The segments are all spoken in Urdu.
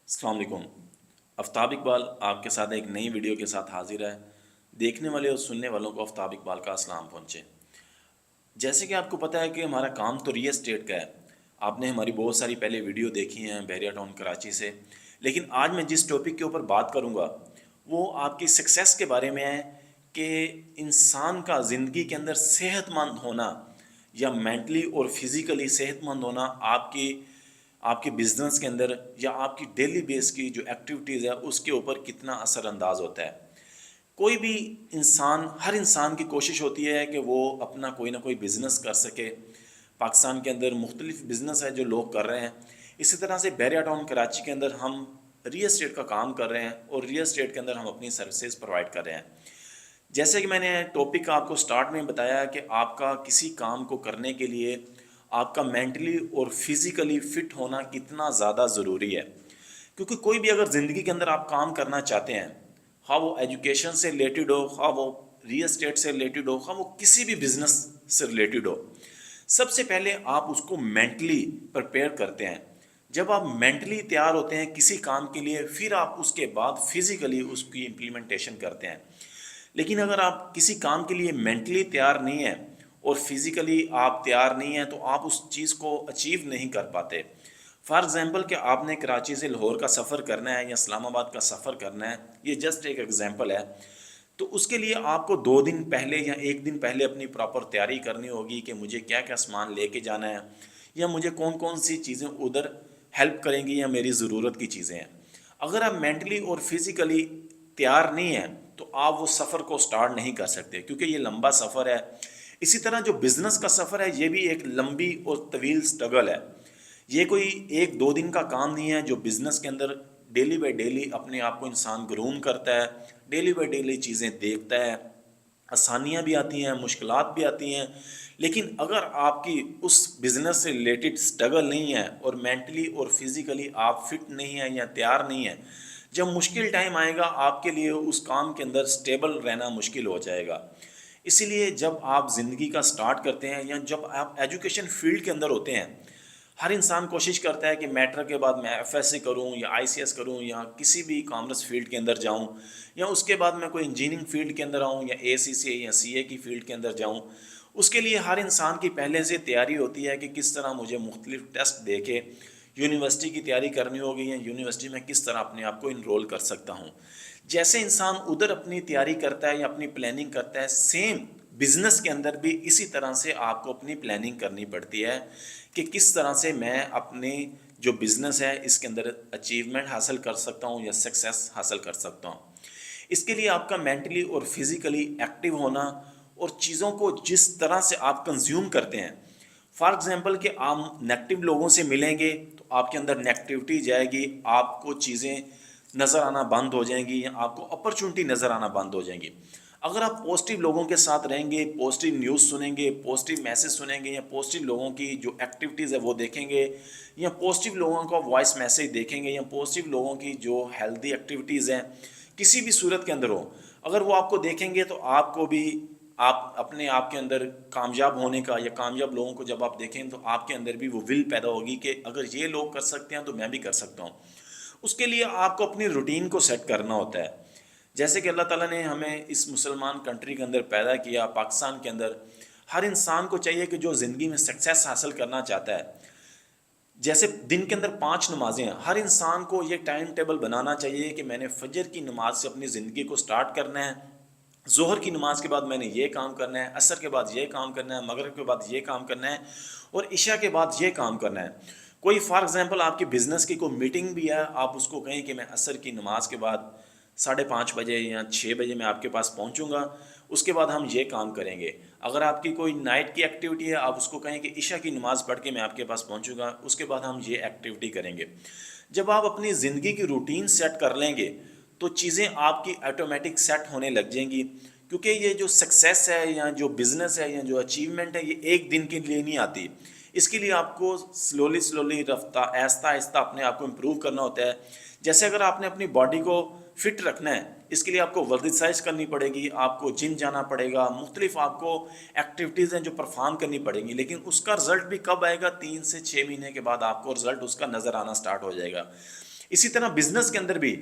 السلام علیکم۔ آفتاب اقبال آپ کے ساتھ ایک نئی ویڈیو کے ساتھ حاضر ہے۔ دیکھنے والے اور سننے والوں کو آفتاب اقبال کا اسلام پہنچے۔ جیسے کہ آپ کو پتہ ہے کہ ہمارا کام تو ریئل اسٹیٹ کا ہے۔ آپ نے ہماری بہت ساری پہلے ویڈیو دیکھی ہیں بحریہ ٹاؤن کراچی سے، لیکن آج میں جس ٹاپک کے اوپر بات کروں گا وہ آپ کی سکسیس کے بارے میں ہے کہ انسان کا زندگی کے اندر صحت مند ہونا یا مینٹلی اور فزیکلی صحت مند ہونا آپ کے بزنس کے اندر یا آپ کی ڈیلی بیس کی جو ایکٹیویٹیز ہے اس کے اوپر کتنا اثر انداز ہوتا ہے۔ کوئی بھی انسان، ہر انسان کی کوشش ہوتی ہے کہ وہ اپنا کوئی نہ کوئی بزنس کر سکے۔ پاکستان کے اندر مختلف بزنس ہے جو لوگ کر رہے ہیں۔ اسی طرح سے بحریہ ٹاؤن کراچی کے اندر ہم ریئل اسٹیٹ کا کام کر رہے ہیں اور ریئل اسٹیٹ کے اندر ہم اپنی سروسز پرووائڈ کر رہے ہیں۔ جیسے کہ میں نے ٹاپک آپ کو سٹارٹ میں بتایا کہ آپ کا کسی کام کو کرنے کے لیے آپ کا مینٹلی اور فزیکلی فٹ ہونا کتنا زیادہ ضروری ہے، کیونکہ کوئی بھی اگر زندگی کے اندر آپ کام کرنا چاہتے ہیں، خواہ وہ ایجوکیشن سے ریلیٹڈ ہو، خواہ وہ ریئل اسٹیٹ سے ریلیٹڈ ہو، خواہ وہ کسی بھی بزنس سے ریلیٹڈ ہو، سب سے پہلے آپ اس کو مینٹلی پریپیئر کرتے ہیں۔ جب آپ مینٹلی تیار ہوتے ہیں کسی کام کے لیے، پھر آپ اس کے بعد فزیکلی اس کی امپلیمنٹیشن کرتے ہیں۔ لیکن اگر آپ کسی کام کے لیے مینٹلی تیار نہیں ہیں اور فزیکلی آپ تیار نہیں ہیں تو آپ اس چیز کو اچیو نہیں کر پاتے۔ فار ایگزامپل کہ آپ نے کراچی سے لاہور کا سفر کرنا ہے یا اسلام آباد کا سفر کرنا ہے، یہ جسٹ ایک ایگزامپل ہے، تو اس کے لیے آپ کو 2 دن پہلے یا 1 دن پہلے اپنی پراپر تیاری کرنی ہوگی کہ مجھے کیا کیا سامان لے کے جانا ہے یا مجھے کون کون سی چیزیں ادھر ہیلپ کریں گی یا میری ضرورت کی چیزیں ہیں۔ اگر آپ مینٹلی اور فزیکلی تیار نہیں ہیں تو آپ وہ سفر کو سٹارٹ نہیں کر سکتے، کیونکہ یہ لمبا سفر ہے۔ اسی طرح جو بزنس کا سفر ہے یہ بھی ایک لمبی اور طویل سٹرگل ہے۔ یہ کوئی 1-2 دن کا کام نہیں ہے جو بزنس کے اندر ڈیلی بائی ڈیلی اپنے آپ کو انسان گروم کرتا ہے، ڈیلی بائی ڈیلی چیزیں دیکھتا ہے۔ آسانیاں بھی آتی ہیں، مشکلات بھی آتی ہیں، لیکن اگر آپ کی اس بزنس سے ریلیٹڈ سٹرگل نہیں ہے اور مینٹلی اور فزیکلی آپ فٹ نہیں ہیں یا تیار نہیں ہیں، جب مشکل ٹائم آئے گا آپ کے لیے اس کام کے اندر سٹیبل رہنا مشکل ہو جائے گا۔ اسی لیے جب آپ زندگی کا سٹارٹ کرتے ہیں یا جب آپ ایجوکیشن فیلڈ کے اندر ہوتے ہیں، ہر انسان کوشش کرتا ہے کہ میٹرک کے بعد میں ایف ایس سی کروں یا آئی سی ایس کروں یا کسی بھی کامرس فیلڈ کے اندر جاؤں، یا اس کے بعد میں کوئی انجینئرنگ فیلڈ کے اندر آؤں یا اے سی سی یا سی اے کی فیلڈ کے اندر جاؤں۔ اس کے لیے ہر انسان کی پہلے سے تیاری ہوتی ہے کہ کس طرح مجھے مختلف ٹیسٹ دے کے یونیورسٹی کی تیاری کرنی ہوگی یا یونیورسٹی میں کس طرح اپنے آپ کو انرول کر سکتا ہوں۔ جیسے انسان ادھر اپنی تیاری کرتا ہے یا اپنی پلاننگ کرتا ہے، سیم بزنس کے اندر بھی اسی طرح سے آپ کو اپنی پلاننگ کرنی پڑتی ہے کہ کس طرح سے میں اپنے جو بزنس ہے اس کے اندر اچیومنٹ حاصل کر سکتا ہوں یا سکسیس حاصل کر سکتا ہوں۔ اس کے لیے آپ کا مینٹلی اور فزیکلی ایکٹیو ہونا اور چیزوں کو جس طرح سے آپ کنزیوم کرتے ہیں، فار ایگزامپل کہ آپ نیگیٹو لوگوں سے ملیں گے تو آپ کے اندر نیگیٹیوٹی جائے گی، آپ کو چیزیں نظر آنا بند ہو جائیں گی یا آپ کو اپرچونٹی نظر آنا بند ہو جائیں گی۔ اگر آپ پازیٹیو لوگوں کے ساتھ رہیں گے، پازیٹیو نیوز سنیں گے، پازیٹیو میسج سنیں گے یا پازیٹیو لوگوں کی جو ایکٹیویٹیز ہے وہ دیکھیں گے یا پازیٹیو لوگوں کا وائس میسج دیکھیں گے یا پازیٹیو لوگوں کی جو ہیلدی ایکٹیویٹیز ہیں کسی بھی صورت کے اندر ہو، اگر وہ آپ کو دیکھیں گے تو آپ کو بھی آپ اپنے آپ کے اندر کامیاب ہونے کا یا کامیاب لوگوں کو جب آپ دیکھیں تو آپ کے اندر بھی وہ ول پیدا ہوگی کہ اگر یہ لوگ کر سکتے ہیں تو میں بھی کر سکتا ہوں۔ اس کے لیے آپ کو اپنی روٹین کو سیٹ کرنا ہوتا ہے۔ جیسے کہ اللہ تعالیٰ نے ہمیں اس مسلمان کنٹری کے اندر پیدا کیا، پاکستان کے اندر ہر انسان کو چاہیے کہ جو زندگی میں سکسیس حاصل کرنا چاہتا ہے، جیسے دن کے اندر 5 نمازیں ہیں، ہر انسان کو یہ ٹائم ٹیبل بنانا چاہیے کہ میں نے فجر کی نماز سے اپنی زندگی کو سٹارٹ کرنا ہے، ظہر کی نماز کے بعد میں نے یہ کام کرنا ہے، عصر کے بعد یہ کام کرنا ہے، مغرب کے بعد یہ کام کرنا ہے اور عشاء کے بعد یہ کام کرنا ہے۔ کوئی فار ایگزامپل آپ کی بزنس کی کوئی میٹنگ بھی ہے، آپ اس کو کہیں کہ میں عصر کی نماز کے بعد 5:30 یا 6 میں آپ کے پاس پہنچوں گا، اس کے بعد ہم یہ کام کریں گے۔ اگر آپ کی کوئی نائٹ کی ایکٹیویٹی ہے، آپ اس کو کہیں کہ عشاء کی نماز پڑھ کے میں آپ کے پاس پہنچوں گا، اس کے بعد ہم یہ ایکٹیویٹی کریں گے۔ جب آپ اپنی زندگی کی روٹین سیٹ کر لیں گے تو چیزیں آپ کی آٹومیٹک سیٹ ہونے لگ جائیں گی، کیونکہ یہ جو سکسیس ہے یا جو بزنس ہے یا جو اچیومنٹ ہے یہ ایک دن کے لیے نہیں آتی۔ اس کے لیے آپ کو سلولی رفتہ آہستہ آہستہ اپنے آپ کو امپروو کرنا ہوتا ہے۔ جیسے اگر آپ نے اپنی باڈی کو فٹ رکھنا ہے، اس کے لیے آپ کو ورزش کرنی پڑے گی، آپ کو جم جانا پڑے گا، مختلف آپ کو ایکٹیویٹیز ہیں جو پرفارم کرنی پڑیں گی، لیکن اس کا رزلٹ بھی کب آئے گا؟ 3 سے 6 مہینے کے بعد آپ کو رزلٹ اس کا نظر آنا سٹارٹ ہو جائے گا۔ اسی طرح بزنس کے اندر بھی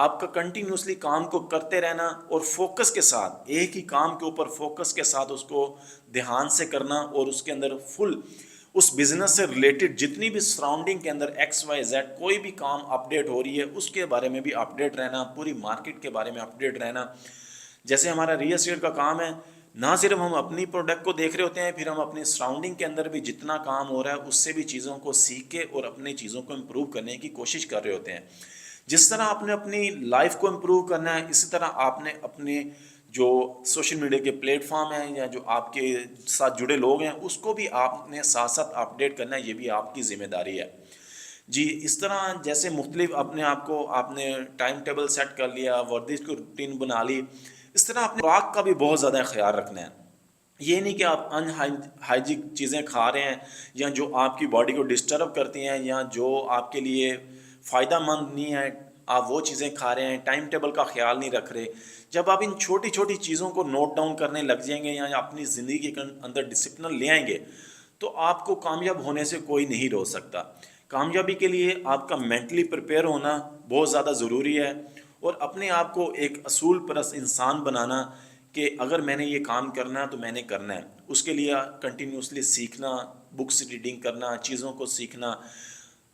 آپ کا کنٹینیوسلی کام کو کرتے رہنا اور فوکس کے ساتھ ایک ہی کام کے اوپر فوکس کے ساتھ اس کو دھیان سے کرنا اور اس کے اندر فل اس بزنس سے ریلیٹڈ جتنی بھی سراؤنڈنگ کے اندر ایکس وائی زیڈ کوئی بھی کام اپڈیٹ ہو رہی ہے اس کے بارے میں بھی اپڈیٹ رہنا، پوری مارکیٹ کے بارے میں اپڈیٹ رہنا. جیسے ہمارا ریل اسٹیٹ کا کام ہے، نہ صرف ہم اپنی پروڈکٹ کو دیکھ رہے ہوتے ہیں، پھر ہم اپنی سراؤنڈنگ کے اندر بھی جتنا کام ہو رہا ہے اس سے بھی چیزوں کو سیکھ کے اور اپنی چیزوں کو امپروو کرنے کی کوشش کر رہے ہوتے ہیں. جس طرح آپ نے اپنی لائف کو امپروو کرنا ہے، اسی طرح آپ نے اپنے جو سوشل میڈیا کے پلیٹ فارم ہیں یا جو آپ کے ساتھ جڑے لوگ ہیں اس کو بھی آپ نے ساتھ ساتھ اپڈیٹ کرنا ہے، یہ بھی آپ کی ذمہ داری ہے. جی اس طرح جیسے مختلف اپنے آپ کو آپ نے ٹائم ٹیبل سیٹ کر لیا، ورزش کی روٹین بنا لی، اس طرح اپنے خوراک کا بھی بہت زیادہ خیال رکھنا ہے. یہ نہیں کہ آپ ان ہائیجیک چیزیں کھا رہے ہیں یا جو آپ کی باڈی کو ڈسٹرب کرتی ہیں یا جو آپ کے لیے فائدہ مند نہیں ہے، آپ وہ چیزیں کھا رہے ہیں، ٹائم ٹیبل کا خیال نہیں رکھ رہے. جب آپ ان چھوٹی چھوٹی چیزوں کو نوٹ ڈاؤن کرنے لگ جائیں گے یا اپنی زندگی کے اندر ڈسپلن لے آئیں گے تو آپ کو کامیاب ہونے سے کوئی نہیں روک سکتا. کامیابی کے لیے آپ کا مینٹلی پریپیئر ہونا بہت زیادہ ضروری ہے اور اپنے آپ کو ایک اصول پرست انسان بنانا کہ اگر میں نے یہ کام کرنا ہے تو میں نے کرنا ہے. اس کے لیے کنٹینیوسلی سیکھنا، بکس ریڈنگ کرنا، چیزوں کو سیکھنا،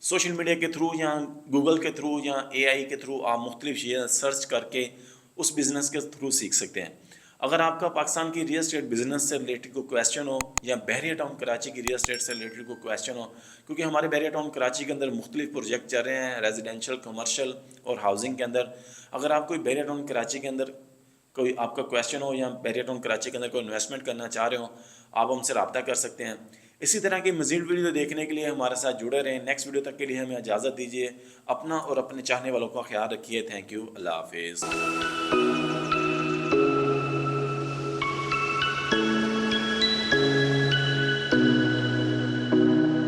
سوشل میڈیا کے تھرو یا گوگل کے تھرو یا اے آئی کے تھرو آپ مختلف چیزیں سرچ کر کے اس بزنس کے تھرو سیکھ سکتے ہیں. اگر آپ کا پاکستان کی ریل اسٹیٹ بزنس سے ریلیٹڈ کوئی کویسچن ہو یا بحریہ ٹاؤن کراچی کی ریل اسٹیٹ سے ریلیٹڈ کوئی کویسچن ہو، کیونکہ ہمارے بحریہ ٹاؤن کراچی کے اندر مختلف پروجیکٹ چل رہے ہیں ریزیڈینشیل، کمرشل اور ہاؤسنگ کے اندر. اگر آپ کوئی بحریہ ٹاؤن کراچی کے اندر کوئی آپ کا کویسچن ہو یا بحریہ ٹاؤن کراچی کے اندر کوئی انویسٹمنٹ کرنا چاہ رہے ہو، آپ ہم سے رابطہ کر سکتے ہیں. اسی طرح کی مزید ویڈیو دیکھنے کے لیے ہمارے ساتھ جڑے رہیں. نیکسٹ ویڈیو تک کے لیے ہمیں اجازت دیجیے. اپنا اور اپنے چاہنے والوں کا خیال رکھیے. Thank you. اللہ حافظ.